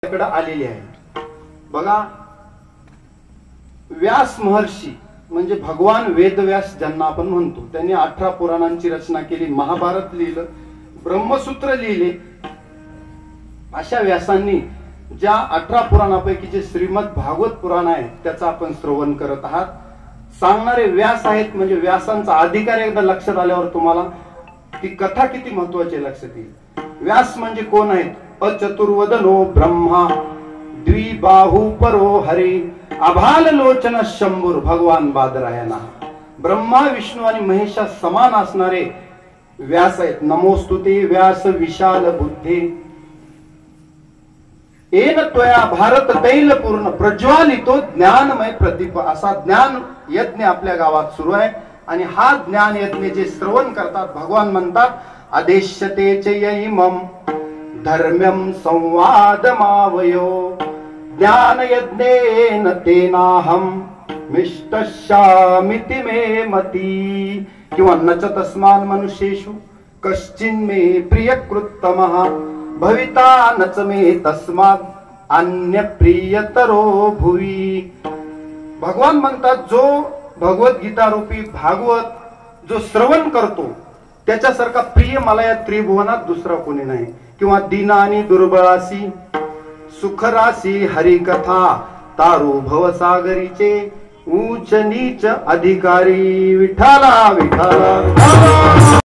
कडे आलेली आहे। बघा, व्यास महर्षी म्हणजे भगवान वेदव्यास ज्यांना आपण म्हणतो, त्यांनी 18 पुराणांची रचना केली, महाभारत लिहिलं, ब्रह्मसूत्र लिहिले। अशा व्यासांनी ज्या 18 पुराणापैकी जे श्रीमद भागवत पुराण आहे त्याचं आपण श्रवण करत आहात। सांगणारे व्यास आहेत, म्हणजे व्यासांचा अधिकार एकदा लक्षात आल्यावर तुम्हाला ती कथा किती महत्वाची लक्षात येईल। व्यास म्हणजे कोण आहेत? अचतुर्वदनो ब्रह्मा, द्विबाहू परो हरी, अभाल लोचन शंभूर, भगवान बादरायणा। ब्रह्मा, विष्णू आणि महेशा समान असणारे व्यास आहेत। नमोस्तुते व्यास विशाल बुद्धे, येन त्वया भारत तैल पूर्ण प्रज्वालितो ज्ञानमय प्रदीप। असा ज्ञान यज्ञ आपल्या गावात सुरू आहे आणि हा ज्ञान यज्ञ जे श्रवण करतात, भगवान म्हणतात आदेश्यते चैमम धर्म्यम संवादमावयो ज्ञान यज्ञेन तेनाहम मिष्टश्यामिति मे मती। किंवा नच तस्मान मनुष्येषु कश्चिन मे प्रियकृत्तमः भविता नच मे तस्मात् अन्य प्रियतरो भुवी। भगवान म्हणतात, जो भगवद्गीता रूपी भागवत जो श्रवण करतो त्याच्यासारखा प्रिय मला या त्रिभुवनात दुसरा कोणी नाही। किंवा दीन आणि दुर्बळासी सुखरासी हरिकथा तारू भवसागरीचे ऊच नीच अधिकारी विठाला विठाला।